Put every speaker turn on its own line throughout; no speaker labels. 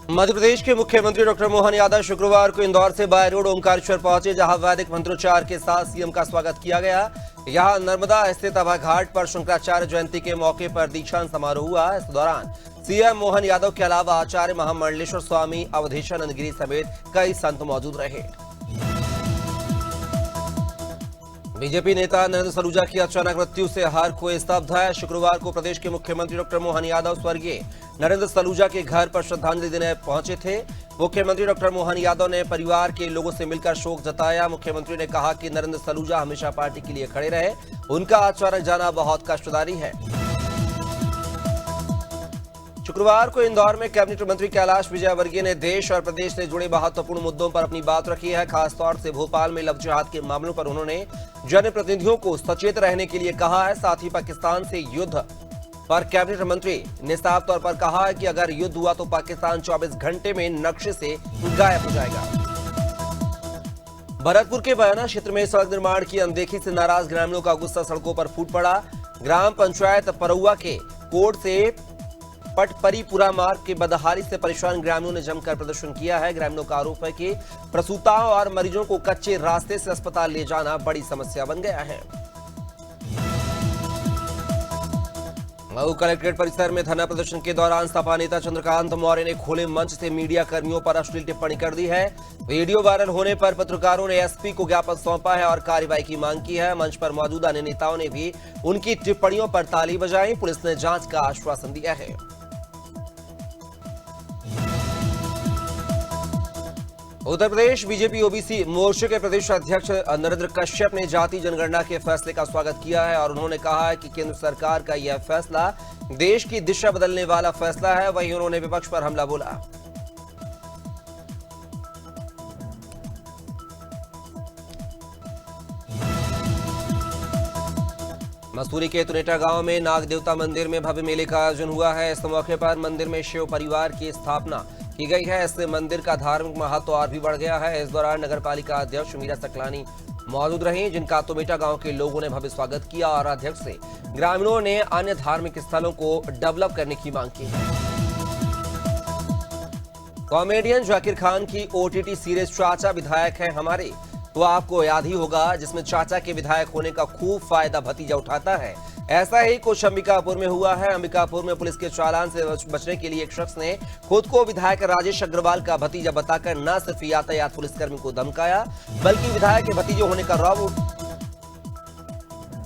मध्य प्रदेश के मुख्यमंत्री डॉक्टर मोहन यादव शुक्रवार को इंदौर से बाय रोड ओमकारेश्वर पहुंचे, जहां वैदिक मंत्रोच्चार के साथ सीएम का स्वागत किया गया। यहां नर्मदा स्थित अभा घाट पर शंकराचार्य जयंती के मौके पर दीक्षांत समारोह हुआ। इस दौरान सीएम मोहन यादव के अलावा आचार्य महामंडलेश्वर स्वामी, अवधेशानंद गिरी समेत कई संत मौजूद रहे। बीजेपी नेता नरेंद्र सलूजा की अचानक मृत्यु से हर कोई स्तब्ध है। शुक्रवार को प्रदेश के मुख्यमंत्री डॉक्टर मोहन यादव स्वर्गीय नरेंद्र सलूजा के घर पर श्रद्धांजलि देने पहुंचे थे। मुख्यमंत्री डॉक्टर मोहन यादव ने परिवार के लोगों से मिलकर शोक जताया। मुख्यमंत्री ने कहा कि नरेंद्र सलूजा हमेशा पार्टी के लिए खड़े रहे, उनका अचानक जाना बहुत कष्टदायी है। शुक्रवार को इंदौर में कैबिनेट मंत्री कैलाश विजयवर्गीय ने देश और प्रदेश से जुड़े महत्वपूर्ण मुद्दों पर अपनी बात रखी है। खासतौर से भोपाल में लव जिहाद के मामलों पर उन्होंने जनप्रतिनिधियों को सचेत रहने के लिए कहा है। साथ ही पाकिस्तान से युद्ध पर कैबिनेट मंत्री ने साफ तौर पर कहा है कि अगर युद्ध हुआ तो पाकिस्तान 24 घंटे में नक्शे से गायब हो जाएगा। भरतपुर के बयाना क्षेत्र में सड़क निर्माण की अनदेखी से नाराज ग्रामीणों का गुस्सा सड़कों पर फूट पड़ा। ग्राम पंचायत परौआ के कोट से पटपरीपुरा मार्ग के बदहाली से परेशान ग्रामीणों ने जमकर प्रदर्शन किया है। ग्रामीणों का आरोप है कि प्रसूताओं और मरीजों को कच्चे रास्ते से अस्पताल ले जाना बड़ी समस्या बन गया है। मऊ कलेक्ट्रेट परिसर में धरना प्रदर्शन के दौरान सपा नेता चंद्रकांत मौर्य ने खुले मंच से मीडिया कर्मियों पर अश्लील टिप्पणी कर दी है। वीडियो वायरल होने पर पत्रकारों ने एसपी को ज्ञापन सौंपा है और कार्रवाई की मांग की है। मंच पर मौजूद अन्य नेताओं ने भी उनकी टिप्पणियों पर ताली बजाई। पुलिस ने जांच का आश्वासन दिया है। उत्तर प्रदेश बीजेपी ओबीसी मोर्चे के प्रदेश अध्यक्ष नरेंद्र कश्यप ने जाति जनगणना के फैसले का स्वागत किया है और उन्होंने कहा है कि केंद्र सरकार का यह फैसला देश की दिशा बदलने वाला फैसला है। वहीं उन्होंने विपक्ष पर हमला बोला। मसूरी के तुनेटा गांव में नाग देवता मंदिर में भव्य मेले का आयोजन हुआ है। इस मौके पर मंदिर में शिव परिवार की स्थापना की गई है। इससे मंदिर का धार्मिक महत्व और भी बढ़ गया है। इस दौरान नगर पालिका अध्यक्ष मीरा सकलानी मौजूद रही, जिनका तुमेटा गांव के लोगों ने भव्य स्वागत किया और अध्यक्ष से ग्रामीणों ने अन्य धार्मिक स्थलों को डेवलप करने की मांग की है। कॉमेडियन जाकिर खान की ओटीटी सीरीज चाचा विधायक है हमारे, तो आपको याद ही होगा, जिसमें चाचा के विधायक होने का खूब फायदा भतीजा उठाता है। ऐसा ही कुछ अंबिकापुर में हुआ है। अंबिकापुर में पुलिस के चालान से बचने के लिए एक शख्स ने खुद को विधायक राजेश अग्रवाल का भतीजा बताकर न सिर्फ यातायात पुलिसकर्मी को धमकाया, बल्कि विधायक के भतीजे होने का रौब।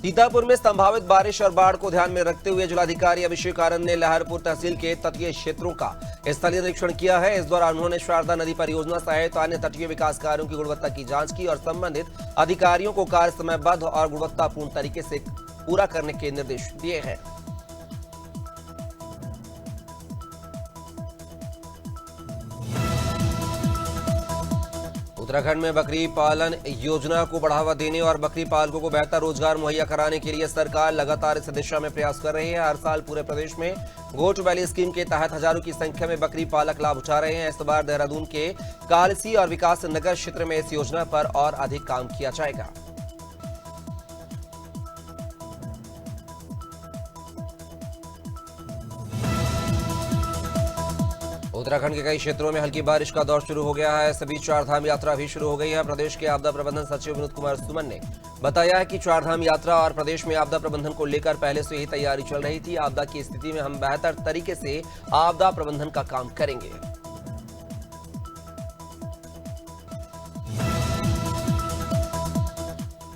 सीतापुर में संभावित बारिश और बाढ़ को ध्यान में रखते हुए जिलाधिकारी अभिषेक आनंद ने लहरपुर तहसील के तटीय क्षेत्रों का स्थलीय निरीक्षण किया है। इस दौरान उन्होंने शारदा नदी परियोजना सहित अन्य तटीय विकास कार्यों की गुणवत्ता की जांच की और संबंधित अधिकारियों को कार्य समयबद्ध और गुणवत्तापूर्ण तरीके से पूरा करने के निर्देश दिए हैं। उत्तराखंड में बकरी पालन योजना को बढ़ावा देने और बकरी पालकों को बेहतर रोजगार मुहैया कराने के लिए सरकार लगातार इस दिशा में प्रयास कर रही है। हर साल पूरे प्रदेश में गोट वैली स्कीम के तहत हजारों की संख्या में बकरी पालक लाभ उठा रहे हैं। इस बार देहरादून के कालसी और विकास नगर क्षेत्र में इस योजना पर और अधिक काम किया जाएगा। उत्तराखंड के कई क्षेत्रों में हल्की बारिश का दौर शुरू हो गया है। इस बीच चारधाम यात्रा भी शुरू हो गई है। प्रदेश के आपदा प्रबंधन सचिव विनोद कुमार सुमन ने बताया है कि चारधाम यात्रा और प्रदेश में आपदा प्रबंधन को लेकर पहले से ही तैयारी चल रही थी। आपदा की स्थिति में हम बेहतर तरीके से आपदा प्रबंधन का काम करेंगे।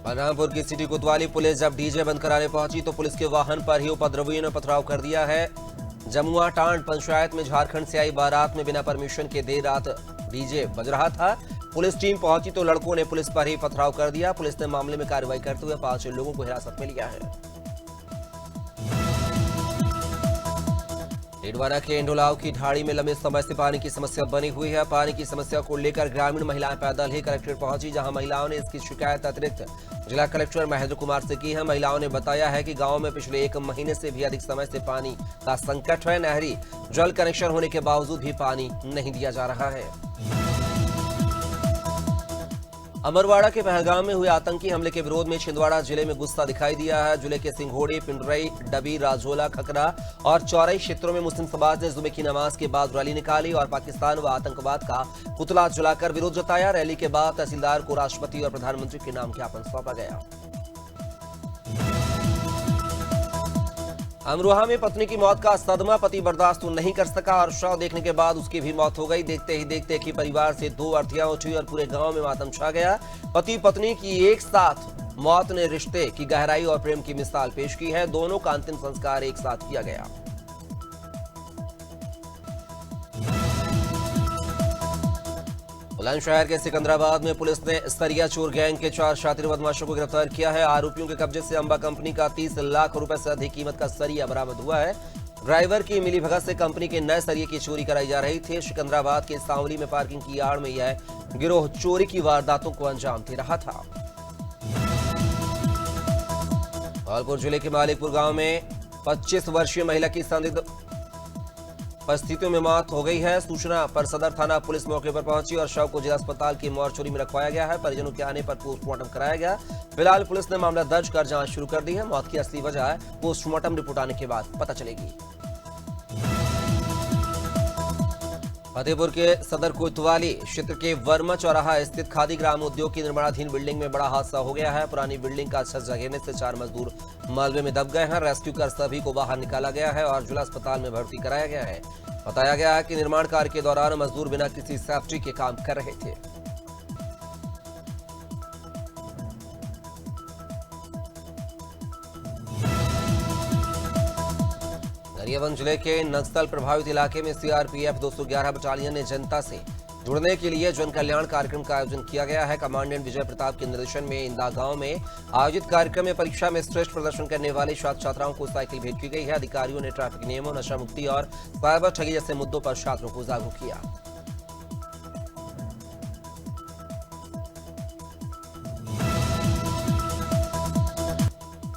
बलरामपुर की सिटी कोतवाली पुलिस जब डीजे बंद कराने पहुंची तो पुलिस के वाहन पर ही उपद्रवियों ने पथराव कर दिया है। जमुआ टांड पंचायत में झारखंड से आई बारात में बिना परमिशन के देर रात डीजे बज रहा था। पुलिस टीम पहुंची तो लड़कों ने पुलिस पर ही पथराव कर दिया। पुलिस ने मामले में कार्रवाई करते हुए 5 लोगों को हिरासत में लिया है। डिडवाना के इंडोलाव की ढाड़ी में लंबे समय से पानी की समस्या बनी हुई है। पानी की समस्या को लेकर ग्रामीण महिलाएं पैदल ही कलेक्ट्रेट पहुंची, जहां महिलाओं ने इसकी शिकायत अतिरिक्त जिला कलेक्टर महेंद्र कुमार से की है। महिलाओं ने बताया है कि गांव में पिछले 1 महीने से भी अधिक समय से पानी का संकट है। नहरी जल कनेक्शन होने के बावजूद भी पानी नहीं दिया जा रहा है। अमरवाड़ा के पहलगाम में हुए आतंकी हमले के विरोध में छिंदवाड़ा जिले में गुस्सा दिखाई दिया है। जिले के सिंघोड़ी, पिंडरई, डबी, राजोला, खकरा और चौरई क्षेत्रों में मुस्लिम समाज ने जुमे की नमाज के बाद रैली निकाली और पाकिस्तान व आतंकवाद का पुतला जलाकर विरोध जताया। रैली के बाद तहसीलदार को राष्ट्रपति और प्रधानमंत्री के नाम ज्ञापन सौंपा गया। अमरोहा में पत्नी की मौत का सदमा, पति बर्दाश्त नहीं कर सका और शव देखने के बाद उसकी भी मौत हो गई। देखते ही देखते एक ही परिवार से 2 अर्थियां उठी और पूरे गांव में मातम छा गया। पति पत्नी की एक साथ मौत ने रिश्ते की गहराई और प्रेम की मिसाल पेश की है। दोनों का अंतिम संस्कार एक साथ किया गया। बुलंदशहर के सिकंदराबाद में पुलिस ने सरिया चोर गैंग के 4 शातिर बदमाशों को गिरफ्तार किया है। आरोपियों के कब्जे से अंबा कंपनी का 30 लाख रुपए से अधिक कीमत का सरिया बरामद हुआ है। ड्राइवर की मिलीभगत से कंपनी के नए सरिये की चोरी कराई जा रही थी। सिकंदराबाद के सांवली में पार्किंग की आड़ में यह गिरोह चोरी की वारदातों को अंजाम दे रहा था। धौलपुर जिले के मालिकपुर गांव में 25 वर्षीय महिला की संदिग्ध परिस्थितियों में मौत हो गई है। सूचना पर सदर थाना पुलिस मौके पर पहुंची और शव को जिला अस्पताल की मोर्चरी में रखवाया गया है। परिजनों के आने पर पोस्टमार्टम कराया गया। फिलहाल पुलिस ने मामला दर्ज कर जांच शुरू कर दी है। मौत की असली वजह पोस्टमार्टम रिपोर्ट आने के बाद पता चलेगी। फतेहपुर के सदर कोतवाली क्षेत्र के वर्मा चौराहा स्थित खादी ग्राम उद्योग की निर्माणाधीन बिल्डिंग में बड़ा हादसा हो गया है। पुरानी बिल्डिंग का छज्जा गिरने से 4 मजदूर मलबे में दब गए हैं। रेस्क्यू कर सभी को बाहर निकाला गया है और जिला अस्पताल में भर्ती कराया गया है। बताया गया है कि निर्माण कार्य के दौरान मजदूर बिना किसी सेफ्टी के काम कर रहे थे। गरियाबंद जिले के नक्सल प्रभावित इलाके में सीआरपीएफ 211 बटालियन ने जनता से जुड़ने के लिए जन कल्याण कार्यक्रम का आयोजन किया गया है। कमांडेंट विजय प्रताप के निर्देशन में इंदा गांव में आयोजित कार्यक्रम में परीक्षा में श्रेष्ठ प्रदर्शन करने वाले छात्र छात्राओं को साइकिल भेंट की गई है। अधिकारियों ने ट्रैफिक नियमों, नशा मुक्ति और साइबर ठगी जैसे मुद्दों पर छात्रों को जागरूक किया।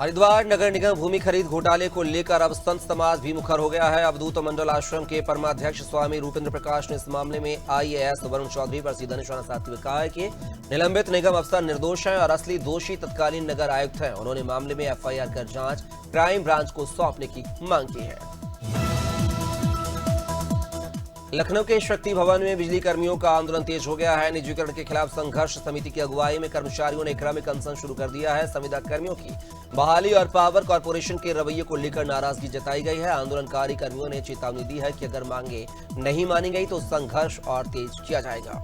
हरिद्वार नगर निगम भूमि खरीद घोटाले को लेकर अब संत समाज भी मुखर हो गया है। अवधूत मंडल आश्रम के परमाध्यक्ष स्वामी रूपेंद्र प्रकाश ने इस मामले में आईएएस वरुण चौधरी पर सीधा निशाना साधते हुए कहा है कि निलंबित निगम अफसर निर्दोष हैं और असली दोषी तत्कालीन नगर आयुक्त हैं। उन्होंने मामले में एफआईआर कर जांच क्राइम ब्रांच को सौंपने की मांग की है। लखनऊ के शक्ति भवन में बिजली कर्मियों का आंदोलन तेज हो गया है। निजीकरण के खिलाफ संघर्ष समिति की अगुवाई में कर्मचारियों ने क्रमिक अनशन शुरू कर दिया है। संविदा कर्मियों की बहाली और पावर कॉर्पोरेशन के रवैये को लेकर नाराजगी जताई गई है। आंदोलनकारी कर्मियों ने चेतावनी दी है कि अगर मांगे नहीं मानी गई तो संघर्ष और तेज किया जाएगा।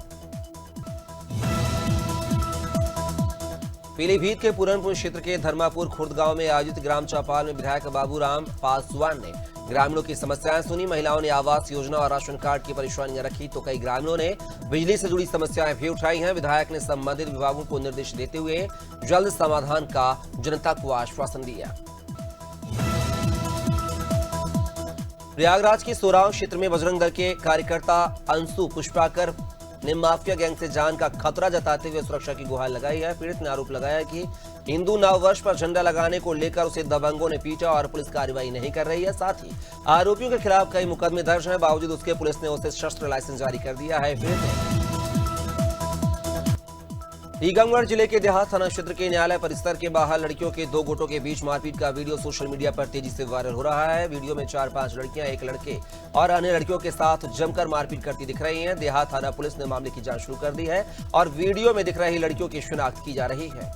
पीलीभीत के पूरनपुर क्षेत्र के धर्मापुर खुर्द गांव में आयोजित ग्राम चौपाल में विधायक बाबूराम पासवान ने ग्रामीणों की समस्याएं सुनी। महिलाओं ने आवास योजना और राशन कार्ड की परेशानियां रखी तो कई ग्रामीणों ने बिजली से जुड़ी समस्याएं भी उठाई हैं। विधायक ने संबंधित विभागों को निर्देश देते हुए जल्द समाधान का जनता को आश्वासन दिया। प्रयागराज के सोराव क्षेत्र में बजरंग दल के कार्यकर्ता अंशु पुष्पाकर ने माफिया गैंग से जान का खतरा जताते हुए सुरक्षा की गुहार लगाई है। पीड़ित ने आरोप लगाया कि हिंदू नव वर्ष पर झंडा लगाने को लेकर उसे दबंगों ने पीटा और पुलिस कार्रवाई नहीं कर रही है। साथ ही आरोपियों के खिलाफ कई मुकदमे दर्ज हैं, बावजूद उसके पुलिस ने उसे शस्त्र लाइसेंस जारी कर दिया है। टीकमगढ़ जिले के देहात थाना क्षेत्र के न्यायालय परिसर के बाहर लड़कियों के 2 गुटों के बीच मारपीट का वीडियो सोशल मीडिया पर तेजी से वायरल हो रहा है। वीडियो में 4-5 लड़कियां एक लड़के और अन्य लड़कियों के साथ जमकर मारपीट करती दिख रही हैं। देहात थाना पुलिस ने मामले की जांच शुरू कर दी है और वीडियो में दिख रही लड़कियों की शिनाख्त की जा रही है।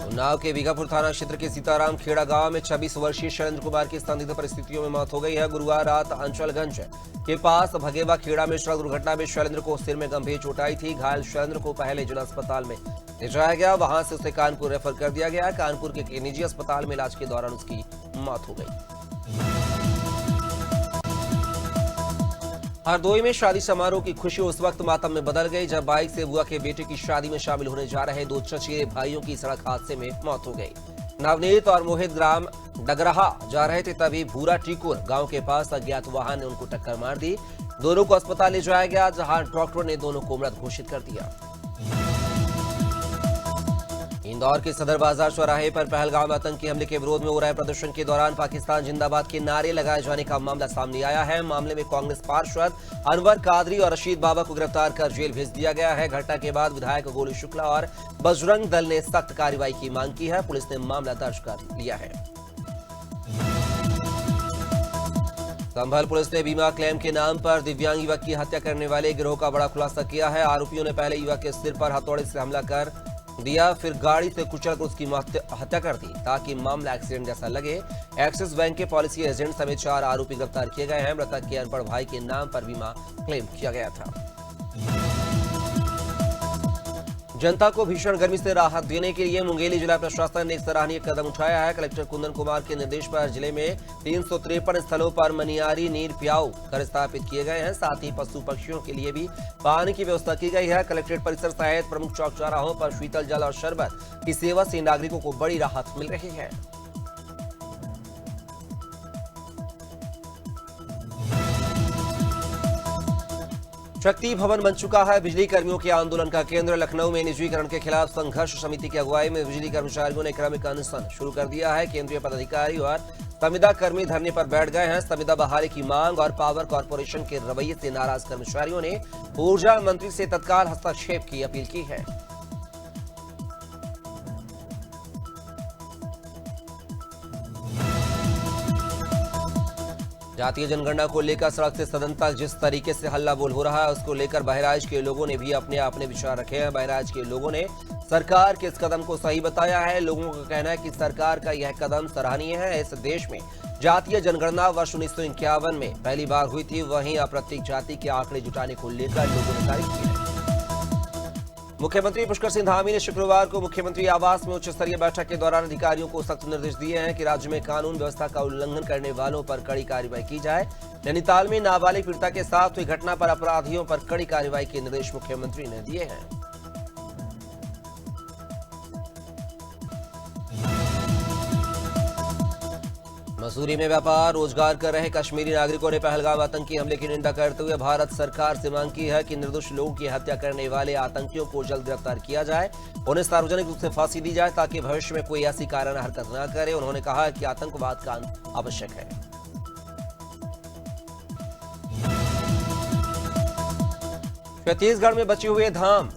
उन्नाव के बीघापुर थाना क्षेत्र के सीताराम खेड़ा गांव में 26 वर्षीय शैलेंद्र कुमार की संदिग्ध परिस्थितियों में मौत हो गई है। गुरुवार रात अंचलगंज के पास भगेवा खेड़ा में सड़क दुर्घटना में शैलेंद्र को सिर में गंभीर चोट आई थी। घायल शैलेंद्र को पहले जिला अस्पताल में ले जाया गया, वहां से उसे कानपुर रेफर कर दिया गया। कानपुर के निजी अस्पताल में इलाज के दौरान उसकी मौत हो गई। हरदोई में शादी समारोह की खुशी उस वक्त मातम में बदल गई जब बाइक से बुआ के बेटे की शादी में शामिल होने जा रहे 2 चचेरे भाइयों की सड़क हादसे में मौत हो गई। नवनीत और मोहित ग्राम डगरहा जा रहे थे, तभी भूरा टीकुर गांव के पास अज्ञात वाहन ने उनको टक्कर मार दी। दोनों को अस्पताल ले जाया गया, जहां डॉक्टर ने दोनों को मृत घोषित कर दिया। इंदौर के सदर बाजार चौराहे पर पहलगाम आतंकी हमले के विरोध में हो रहे प्रदर्शन के दौरान पाकिस्तान जिंदाबाद के नारे लगाए जाने का मामला सामने आया है। मामले में कांग्रेस पार्षद अनवर कादरी और रशीद बाबा को गिरफ्तार कर जेल भेज दिया गया है। घटना के बाद विधायक गोलू शुक्ला और बजरंग दल ने सख्त कार्रवाई की मांग की है। पुलिस ने मामला दर्ज कर लिया है। संभल पुलिस ने बीमा क्लेम के नाम पर दिव्यांग युवक की हत्या करने वाले गिरोह का बड़ा खुलासा किया है। आरोपियों ने पहले युवक के सिर पर हथौड़े से हमला कर दिया, फिर गाड़ी से कुचलकर उसकी हत्या कर दी ताकि मामला एक्सीडेंट जैसा लगे। एक्सिस बैंक के पॉलिसी एजेंट समेत 4 आरोपी गिरफ्तार किए गए हैं। मृतक के अनपढ़ भाई के नाम पर बीमा क्लेम किया गया था। जनता को भीषण गर्मी से राहत देने के लिए मुंगेली जिला प्रशासन ने एक सराहनीय कदम उठाया है। कलेक्टर कुंदन कुमार के निर्देश पर जिले में 353 स्थलों पर मनियारी नीर प्याऊ घर स्थापित किए गए हैं। साथ ही पशु पक्षियों के लिए भी पानी की व्यवस्था की गई है। कलेक्ट्रेट परिसर सहित प्रमुख चौक चौराहों पर शीतल जल और शरबत की सेवा से नागरिकों को बड़ी राहत मिल रही है। शक्ति भवन बन चुका है बिजली कर्मियों के आंदोलन का केंद्र। लखनऊ में निजीकरण के खिलाफ संघर्ष समिति की अगुवाई में बिजली कर्मचारियों ने क्रमिक अनशन शुरू कर दिया है। केंद्रीय पदाधिकारी और संविदा कर्मी धरने पर बैठ गए हैं। संविदा बहाली की मांग और पावर कॉर्पोरेशन के रवैये से नाराज कर्मचारियों ने ऊर्जा मंत्री से तत्काल हस्तक्षेप की अपील की है। जातीय जनगणना को लेकर सड़क से सदन तक जिस तरीके से हल्ला बोल हो रहा है, उसको लेकर बहराइच के लोगों ने भी अपने अपने विचार रखे हैं। बहराइच के लोगों ने सरकार के इस कदम को सही बताया है। लोगों का कहना है कि सरकार का यह कदम सराहनीय है। इस देश में जातीय जनगणना वर्ष 1951 में पहली बार हुई थी। वहीं अब प्रत्येक जाति के आंकड़े जुटाने को लेकर लोगों ने तारीफ की है। मुख्यमंत्री पुष्कर सिंह धामी ने शुक्रवार को मुख्यमंत्री आवास में उच्च स्तरीय बैठक के दौरान अधिकारियों को सख्त निर्देश दिए हैं कि राज्य में कानून व्यवस्था का उल्लंघन करने वालों पर कड़ी कार्रवाई की जाए। नैनीताल में नाबालिग पीड़िता के साथ हुई घटना पर अपराधियों पर कड़ी कार्रवाई के निर्देश मुख्यमंत्री ने दिए हैं। मसूरी में व्यापार रोजगार कर रहे कश्मीरी नागरिकों ने पहलगाम आतंकी हमले की निंदा करते हुए भारत सरकार से मांग की है कि निर्दोष लोगों की हत्या करने वाले आतंकियों को जल्द गिरफ्तार किया जाए। उन्हें सार्वजनिक रूप से फांसी दी जाए ताकि भविष्य में कोई ऐसी कारण हरकत न करे। उन्होंने कहा कि आतंकवाद का अंत आवश्यक है। छत्तीसगढ़ में बचे हुए धान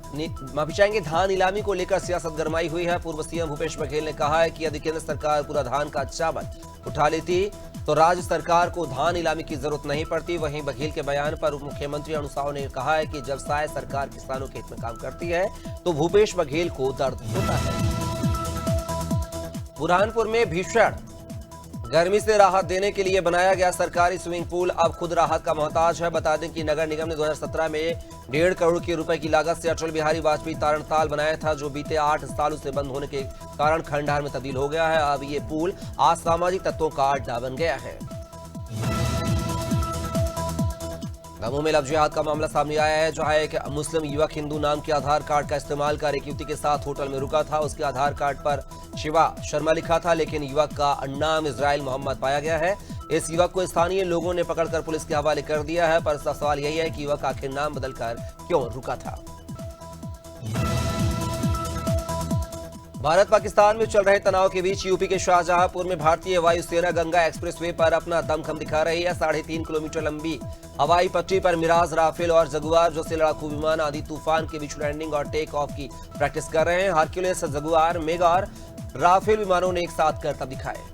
नीलामी को लेकर सियासत गरमाई हुई है। पूर्व सीएम भूपेश बघेल ने कहा है कि यदि केंद्र सरकार पूरा धान का चावल उठा लेती तो राज्य सरकार को धान नीलामी की जरूरत नहीं पड़ती। वहीं बघेल के बयान पर उप मुख्यमंत्री अनु साव ने कहा है कि जब साय सरकार किसानों के हित में काम करती है तो भूपेश बघेल को दर्द होता है। बुरहानपुर में भीषण गर्मी से राहत देने के लिए बनाया गया सरकारी स्विमिंग पूल अब खुद राहत का मोहताज है। बता दें कि नगर निगम ने 2017 में 1.5 करोड़ रुपए की लागत से अटल बिहारी वाजपेयी तारणताल बनाया था, जो बीते 8 सालों से बंद होने के कारण खंडहर में तब्दील हो गया है। अब ये पुल असामाजिक तत्वों का अड्डा बन गया है। दमोह में लव जिहाद का मामला सामने आया है, जहां एक मुस्लिम युवक हिंदू नाम के आधार कार्ड का इस्तेमाल कर एक युवती के साथ होटल में रुका था। उसके आधार कार्ड पर शिवा शर्मा लिखा था, लेकिन युवक का नाम इजराइल मोहम्मद पाया गया है। इस युवक को स्थानीय लोगों ने पकड़कर पुलिस के हवाले कर दिया है, पर सवाल यही है कि युवक आखिर नाम बदलकर क्यों रुका था। भारत पाकिस्तान में चल रहे तनाव के बीच यूपी के शाहजहांपुर में भारतीय वायुसेना गंगा एक्सप्रेसवे पर अपना दमखम दिखा रही है। 3.5 किलोमीटर लंबी हवाई पट्टी पर मिराज, राफेल और जगुआर जैसे लड़ाकू विमान आदि तूफान के बीच लैंडिंग और टेक ऑफ की प्रैक्टिस कर रहे हैं। हरक्यूलिस, जगुआर, मेगा और राफेल विमानों ने एक साथ करतब दिखाए।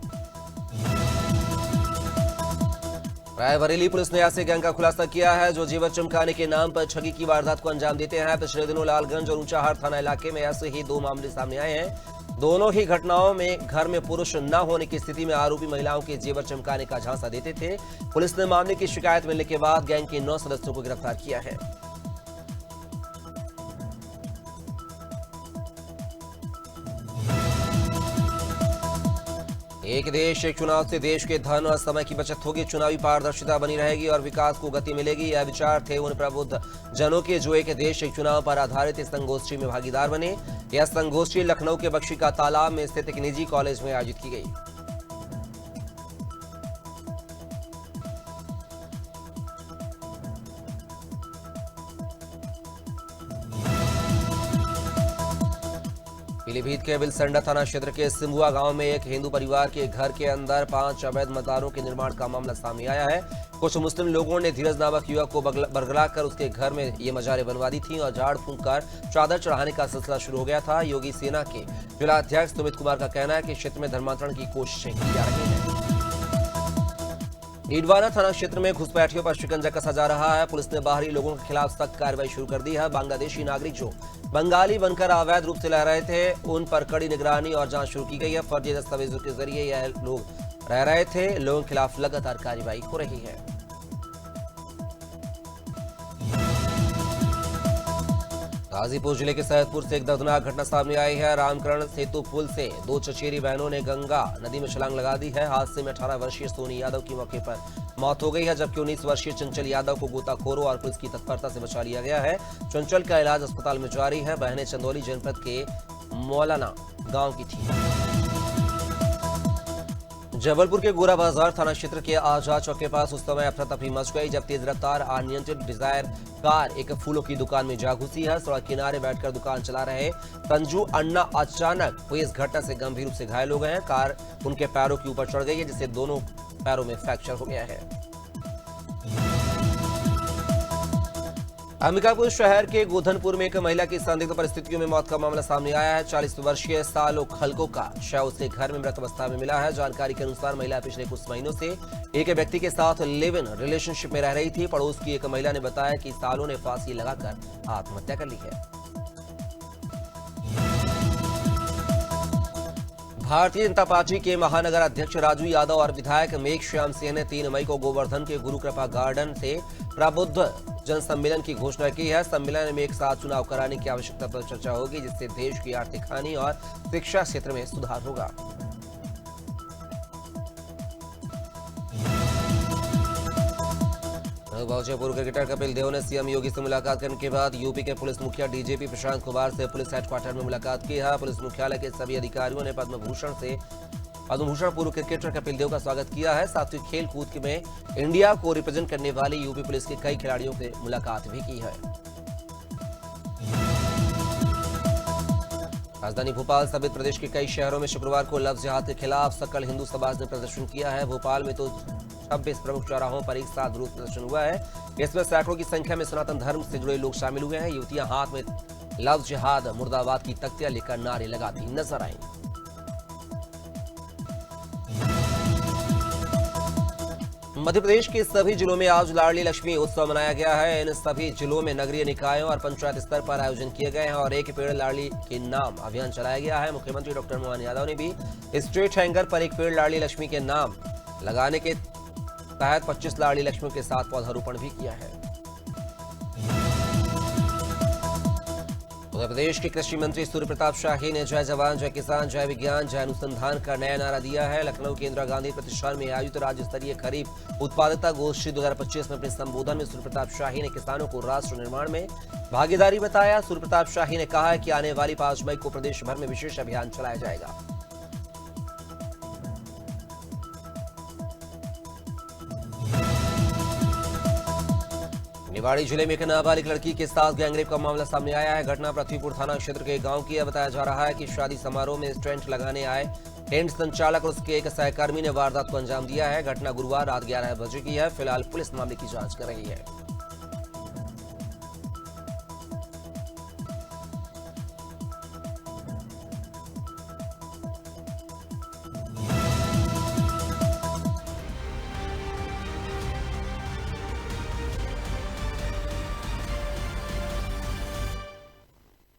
रायबरेली पुलिस ने ऐसे गैंग का खुलासा किया है जो जेवर चमकाने के नाम पर ठगी की वारदात को अंजाम देते हैं। पिछले दिनों लालगंज और ऊंचाहार थाना इलाके में ऐसे ही 2 मामले सामने आए हैं। दोनों ही घटनाओं में घर में पुरुष न होने की स्थिति में आरोपी महिलाओं के जेवर चमकाने का झांसा देते थे। पुलिस ने मामले की शिकायत मिलने के बाद गैंग के 9 सदस्यों को गिरफ्तार किया है। एक देश एक चुनाव से देश के धन और समय की बचत होगी, चुनावी पारदर्शिता बनी रहेगी और विकास को गति मिलेगी। यह विचार थे उन प्रबुद्ध जनों के जो एक देश एक चुनाव पर आधारित इस संगोष्ठी में भागीदार बने। यह संगोष्ठी लखनऊ के बख्शी का तालाब में स्थित एक निजी कॉलेज में आयोजित की गई। पीलीभीत के बिलसंडा थाना क्षेत्र के सिंबुआ गांव में एक हिंदू परिवार के घर के अंदर 5 अवैध मदारों के निर्माण का मामला सामने आया है। कुछ मुस्लिम लोगों ने धीरज नामक युवक को बरगलाकर उसके घर में ये मजारें बनवा दी थी और झाड़ फूंक कर चादर चढ़ाने का सिलसिला शुरू हो गया था। योगी सेना के जिलाध्यक्ष सुमित कुमार का कहना है कि क्षेत्र में धर्मांतरण की कोशिशें की जा रही हैं। ईडवाना थाना क्षेत्र में घुसपैठियों पर शिकंजा कसा जा रहा है। पुलिस ने बाहरी लोगों के खिलाफ सख्त कार्रवाई शुरू कर दी है। बांग्लादेशी नागरिक जो बंगाली बनकर अवैध रूप से रह रहे थे, उन पर कड़ी निगरानी और जांच शुरू की गई है। फर्जी दस्तावेजों के जरिए यह लोग रह रहे थे। लोगों के खिलाफ लगातार कार्रवाई हो रही है। गाजीपुर जिले के सैदपुर से एक दर्दनाक घटना सामने आई है। रामकरण सेतु पुल से 2 चचेरी बहनों ने गंगा नदी में छलांग लगा दी है। हादसे में 18 वर्षीय सोनी यादव की मौके पर मौत हो गई है, जबकि 19 वर्षीय चंचल यादव को गोताखोरों और पुलिस की तत्परता से बचा लिया गया है। चंचल का इलाज अस्पताल में जारी है। बहनें चंदौली जनपद के मौलाना गांव की थी। जबलपुर के गोरा बाजार थाना क्षेत्र के आजाद चौक के पास उस समय अफरा तफरी मच गई जब तेज रफ्तार अनियंत्रित डिजायर कार एक फूलों की दुकान में जा घुसी है। सड़क किनारे बैठकर दुकान चला रहे संजू अन्ना अचानक हुई इस घटना से गंभीर रूप से घायल हो गए हैं। कार उनके पैरों के ऊपर चढ़ गई है, जिससे दोनों पैरों में फ्रैक्चर हो गया है। अंबिकापुर शहर के गोधनपुर में एक महिला की संदिग्ध परिस्थितियों में मौत का मामला सामने आया है। 40 वर्षीय सालो खलको का शव उसके घर में मृत अवस्था में मिला है। जानकारी के अनुसार महिला पिछले कुछ महीनों से एक व्यक्ति के साथ लिव इन रिलेशनशिप में रह रही थी। पड़ोस की एक महिला ने बताया कि सालो ने फांसी लगाकर आत्महत्या कर ली है। भारतीय जनता पार्टी के महानगर अध्यक्ष राजू यादव और विधायक मेघश्याम सिंह ने 3 मई को गोवर्धन के गुरु कृपा गार्डन से प्रबुद्ध जन सम्मेलन की घोषणा की है। सम्मेलन में एक साथ चुनाव कराने की आवश्यकता पर चर्चा होगी, जिससे देश की आर्थिक हानि और शिक्षा क्षेत्र में सुधार होगा। पूर्व क्रिकेटर कपिल देव ने सीएम योगी से मुलाकात करने के बाद यूपी के पुलिस मुखिया डीजीपी प्रशांत कुमार से पुलिस हेडक्वार्टर में मुलाकात की है। पुलिस मुख्यालय के सभी अधिकारियों ने पद्मभूषण पूर्व क्रिकेटर कपिल देव का स्वागत किया है। साथ ही खेल कूद में इंडिया को रिप्रेजेंट करने वाली यूपी पुलिस के कई खिलाड़ियों से मुलाकात भी की है। राजधानी भोपाल समेत प्रदेश के कई शहरों में शुक्रवार को लफ्ज जिहाद के खिलाफ सकल हिंदू समाज ने प्रदर्शन किया है। भोपाल में तो 26 प्रमुख चौराहों पर एक साथ विरोध प्रदर्शन हुआ है। इसमें सैकड़ों की संख्या में सनातन धर्म से जुड़े लोग शामिल हुए हैं। युवतियां हाथ में लफ्ज जिहाद मुर्दाबाद की तख्तियां लेकर नारे लगाती नजर आईं। मध्य प्रदेश के सभी जिलों में आज लाडली लक्ष्मी उत्सव मनाया गया है। इन सभी जिलों में नगरीय निकायों और पंचायत स्तर पर आयोजन किए गए हैं और एक पेड़ लाडली के नाम अभियान चलाया गया है। मुख्यमंत्री डॉक्टर मोहन यादव ने भी स्ट्रीट हैंगर पर एक पेड़ लाडली लक्ष्मी के नाम लगाने के तहत 25 लाडली लक्ष्मी के साथ पौधारोपण भी किया है। उत्तर प्रदेश के कृषि मंत्री सूर्य प्रताप शाही ने जय जवान जय किसान जय विज्ञान जय अनुसंधान का नया नारा दिया है। लखनऊ के इंदिरा गांधी प्रतिष्ठान में आयोजित राज्य स्तरीय खरीफ उत्पादकता गोष्ठी 2025 में अपने संबोधन में सूर्य प्रताप शाही ने किसानों को राष्ट्र निर्माण में भागीदारी बताया। सूर्य प्रताप शाही ने कहा है कि आने वाली 5 मई को प्रदेश भर में विशेष अभियान चलाया जाएगा। निवाड़ी जिले में एक नाबालिग लड़की के साथ गैंगरेप का मामला सामने आया है। घटना पृथ्वीपुर थाना क्षेत्र के गांव की है। बताया जा रहा है कि शादी समारोह में टेंट लगाने आए टेंट संचालक और उसके एक सहकर्मी ने वारदात को अंजाम दिया है। घटना गुरुवार रात 11 बजे की है। फिलहाल पुलिस मामले की जांच कर रही है।